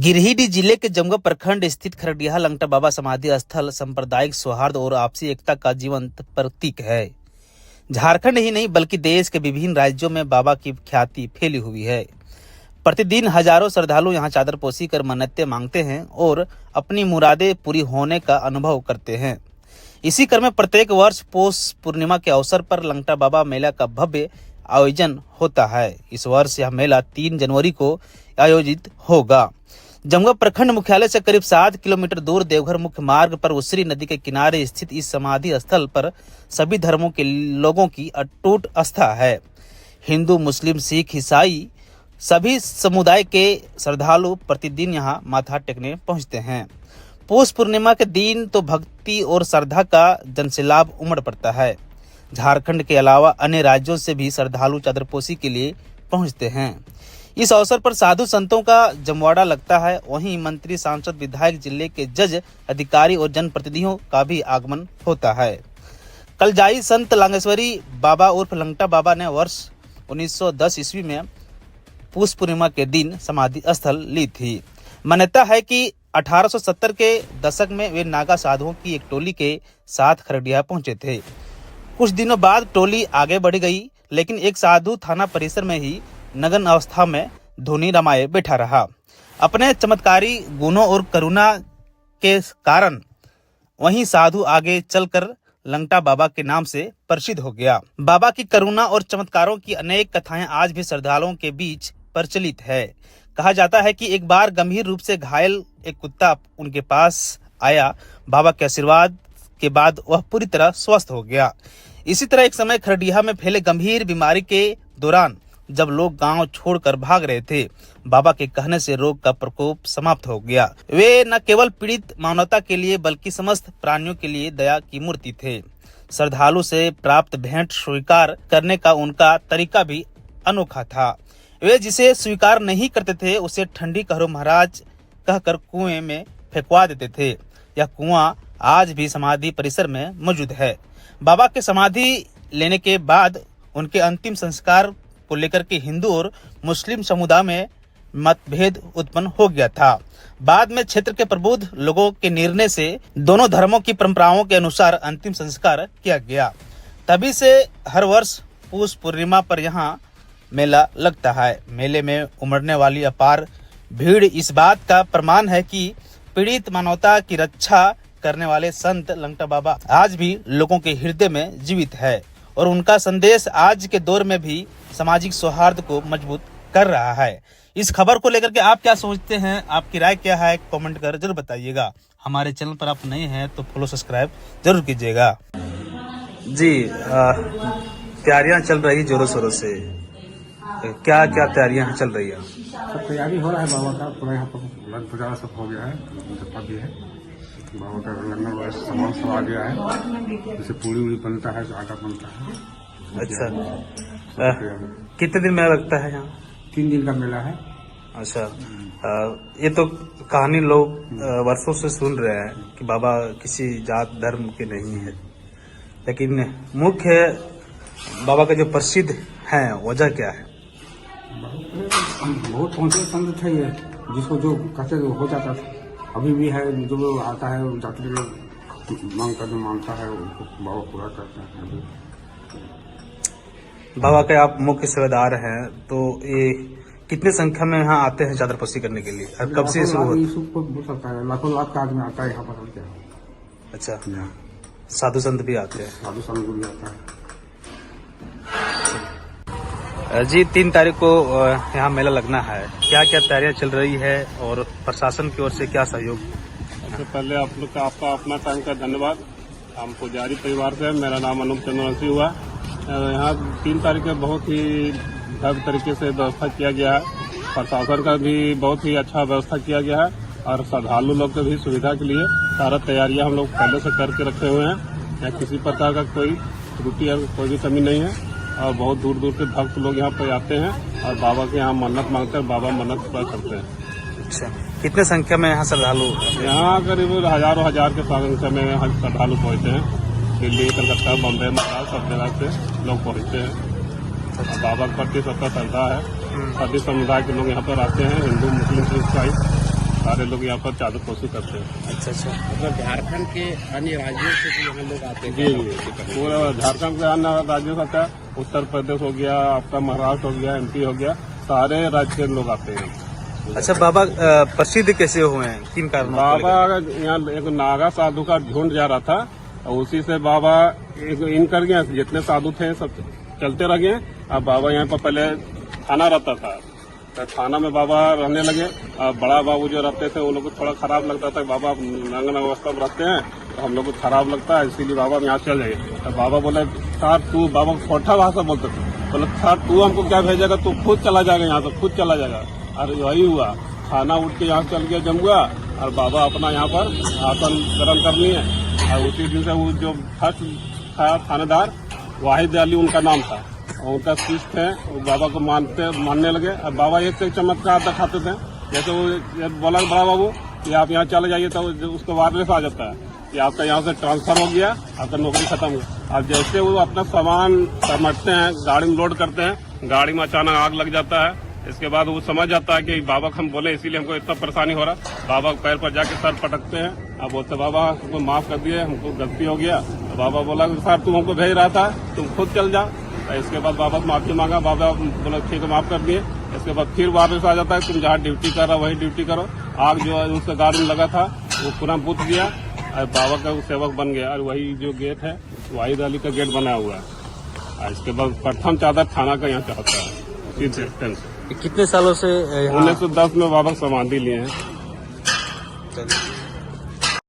गिरिडीह जिले के जमुआ प्रखंड स्थित खरडिहा लंगटा बाबा समाधि स्थल सांप्रदायिक सौहार्द और आपसी एकता का जीवंत प्रतीक है। झारखंड ही नहीं बल्कि देश के विभिन्न राज्यों में बाबा की ख्याति फैली हुई है। प्रतिदिन हजारों श्रद्धालु यहां चादरपोशी कर मन्नतें मांगते हैं और अपनी मुरादें पूरी होने का अनुभव करते हैं। इसी क्रम में प्रत्येक वर्ष पौष पूर्णिमा के अवसर पर लंगटा बाबा मेला का भव्य आयोजन होता है। इस वर्ष यह मेला 3 जनवरी को आयोजित होगा। जमुआ प्रखंड मुख्यालय से करीब 7 किलोमीटर दूर देवघर मुख्य मार्ग पर उसरी नदी के किनारे स्थित इस समाधि स्थल पर सभी धर्मों के लोगों की अटूट आस्था है। हिंदू, मुस्लिम, सिख, ईसाई सभी समुदाय के श्रद्धालु प्रतिदिन यहां माथा टेकने पहुंचते हैं। पौष पूर्णिमा के दिन तो भक्ति और श्रद्धा का जनसैलाब उमड़ पड़ता है। झारखंड के अलावा अन्य राज्यों से भी श्रद्धालु चादरपोशी के लिए पहुंचते हैं। इस अवसर पर साधु संतों का जमवाड़ा लगता है। वहीं मंत्री, सांसद, विधायक, जिले के जज, अधिकारी और जनप्रतिनिधियों का भी आगमन होता है। कलजाई संत लांगेश्वरी बाबा उर्फ लंगटा बाबा ने वर्ष 1910 ईस्वी में पौष पूर्णिमा के दिन समाधि स्थल ली थी। मान्यता है कि 1870 के दशक में वे नागा साधुओं की एक टोली के साथ खरडिया पहुंचे थे। कुछ दिनों बाद टोली आगे बढ़ गई, लेकिन एक साधु थाना परिसर में ही नग्न अवस्था में धुनी रमाए बैठा रहा। अपने चमत्कारी गुणों और करुणा के कारण वहीं साधु आगे चलकर लंगटा बाबा के नाम से प्रसिद्ध हो गया। बाबा की करुणा और चमत्कारों की अनेक कथाएं आज भी श्रद्धालुओं के बीच प्रचलित है। कहा जाता है कि एक बार गंभीर रूप से घायल एक कुत्ता उनके पास आया। बाबा के आशीर्वाद के बाद वह पूरी तरह स्वस्थ हो गया। इसी तरह एक समय खरडिहा में फैले गंभीर बीमारी के दौरान जब लोग गांव छोड़कर भाग रहे थे, बाबा के कहने से रोग का प्रकोप समाप्त हो गया। वे न केवल पीड़ित मानवता के लिए बल्कि समस्त प्राणियों के लिए दया की मूर्ति थे। श्रद्धालु से प्राप्त भेंट स्वीकार करने का उनका तरीका भी अनोखा था। वे जिसे स्वीकार नहीं करते थे उसे ठंडी कहरो महाराज कहकर कुएं में फेंकवा देते थे। यह कुआं आज भी समाधि परिसर में मौजूद है। बाबा के समाधि लेने के बाद उनके अंतिम संस्कार को लेकर के हिंदू और मुस्लिम समुदाय में मतभेद उत्पन्न हो गया था। बाद में क्षेत्र के प्रबुद्ध लोगों के निर्णय से दोनों धर्मों की परंपराओं के अनुसार अंतिम संस्कार किया गया। तभी से हर वर्ष पौष पूर्णिमा पर यहाँ मेला लगता है। मेले में उमड़ने वाली अपार भीड़ इस बात का प्रमाण है कि पीड़ित मानवता की रक्षा करने वाले संत लंगटा बाबा आज भी लोगों के हृदय में जीवित है और उनका संदेश आज के दौर में भी सामाजिक सौहार्द को मजबूत कर रहा है। इस खबर को लेकर के आप क्या सोचते हैं, आपकी राय क्या है, कमेंट कर जरूर बताइएगा। हमारे चैनल पर आप नए हैं तो फॉलो सब्सक्राइब जरूर कीजिएगा। जी, तैयारियां चल रही जोरों शोरों से, क्या क्या तैयारियां चल रही है? सब तैयारी हो रहा है बाबा का, पूरा यहाँ पर लग पूजा सब हो गया है, भी है बाबा का लगने वाला सामान सब आ गया है। जैसे पूरी उड़ी बनता है, आटा बनता है। अच्छा, कितने दिन मेला लगता है यहाँ? 3 दिन का मेला है। अच्छा, ये तो कहानी लोग वर्षों से सुन रहे हैं कि बाबा किसी जात धर्म के नहीं है, लेकिन मुख्य बाबा का जो प्रसिद्ध है वजह क्या है? बहुत पहुंचे संत थे ये, जिसको जो कहते हो जाता था। अभी भी है, जो आता है जाति लोग मांग कर मांगता है उनको बाबा पूरा करते हैं। बाबा के आप मुख्य सेवादार हैं, तो ये कितने संख्या में यहाँ आते हैं चादरपोशी करने के लिए? और कब से शुरू होता है? लाखों लाख का आदमी आता है यहाँ पर। क्या? अच्छा, साधु संत भी आते हैं? साधु संत भी आता है जी। 3 तारीख को यहाँ मेला लगना है, क्या क्या तैयारियां चल रही है और प्रशासन की ओर से क्या सहयोग? सबसे पहले आप लोग का आपका अपना टाइम का धन्यवाद। हम पुजारी परिवार से, मेरा नाम अनूप चंद्रवंशी हुआ। यहाँ 3 तारीख को बहुत ही भव्य तरीके से व्यवस्था किया गया है। प्रशासन का भी बहुत ही अच्छा व्यवस्था किया गया है और श्रद्धालु लोग के भी सुविधा के लिए सारा तैयारियां हम लोग पहले से करके रखे हुए हैं। यहाँ किसी प्रकार का कोई त्रुटि या कोई भी कमी नहीं है और बहुत दूर दूर से भक्त लोग यहाँ पर आते हैं और बाबा के यहाँ मन्नत मांगते हैं, बाबा मन्नत पूरा करते हैं। अच्छा, कितने संख्या में यहाँ श्रद्धालु? यहाँ करीब हजारों हजार के संख्या में यहाँ श्रद्धालु पहुँचते हैं। दिल्ली, कलकत्ता, बम्बई, महाराज सब जगह से लोग पहुँचते हैं। बाबा के प्रति सबका श्रद्धा है। सभी समुदाय के लोग यहाँ पर आते हैं, हिंदू, मुस्लिम, ईसाई सारे लोग यहाँ पर चादर पोशी करते हैं। अच्छा अच्छा। मतलब झारखंड के अन्य राज्यों से भी यहाँ लोग आते हैं। जी, पूरा झारखंड के अन्य राज्यों से आता है, उत्तर प्रदेश हो गया, आपका महाराष्ट्र हो गया, MP हो गया, सारे राज्य के लोग आते हैं। अच्छा बाबा प्रसिद्ध कैसे हुए हैं, किन कारणों को बाबा यहाँ एक नागा साधु का झुंड जा रहा था, और उसी से बाबा एक इन कर गए, जितने साधु थे सब चलते रह गए। अब बाबा यहाँ पर पहले थाना रहता था, तो थाना में बाबा रहने लगे। अब बड़ा बाबू जो रहते थे, वो लोग को थोड़ा खराब लगता था, बाबा नंगन अवस्था में रहते हैं, तो हम लोग को खराब लगता है, इसीलिए बाबा यहाँ चल जाइए। तो बाबा बोले सर तू, बाबा छोटा भाषा बोलते थे, बोले सर तू हमको क्या भेजेगा, तू खुद चला जाएगा यहाँ से, खुद चला जाएगा। और वही हुआ, खाना उठ के यहाँ चल गया जमुआ, और बाबा अपना यहाँ पर आसन ग्रहण करनी है। और उसी दिन से वो जो फर्स्ट था थानेदार वाहिद अली उनका नाम था, और उनका शिष्य थे, वो बाबा को मानने लगे। और बाबा एक से एक चमत्कार दिखाते थे, जैसे वो बोला बड़ा बाबू कि आप यहाँ चले जाइए, तो उसको वायरलेस आ जाता है कि आपका यहाँ से ट्रांसफर हो गया, आपका नौकरी खत्म हुआ। अब जैसे वो अपना सामान समझते हैं, गाड़ी में लोड करते हैं, गाड़ी में अचानक आग लग जाता है। इसके बाद वो समझ जाता है कि बाबा को हम बोले इसीलिए हमको इतना परेशानी हो रहा। बाबा के पैर पर जाके सर पटकते हैं, अब बोलते बाबा हमको माफ कर दिए, हमको गलती हो गया। तो बाबा बोला सर तुम हमको भेज रहा था, तुम खुद चल जा। इसके बाद बाबा से माफी मांगा, बाबा बोला ठीक है माफ कर दिए। इसके बाद फिर वापस आ जाता है, तुम जहाँ ड्यूटी कर रहा वही ड्यूटी करो। आग जो उसके गाड़ी में लगा था वो पूरा बुझ गया, और बाबा का वो सेवक बन गया। और वही जो गेट है वाहिद अली का गेट बनाया हुआ है। और इसके बाद प्रथम चादर थाना का यहाँ होता है। कितने सालों से 1910 में बाबा समाधि लिए हैं।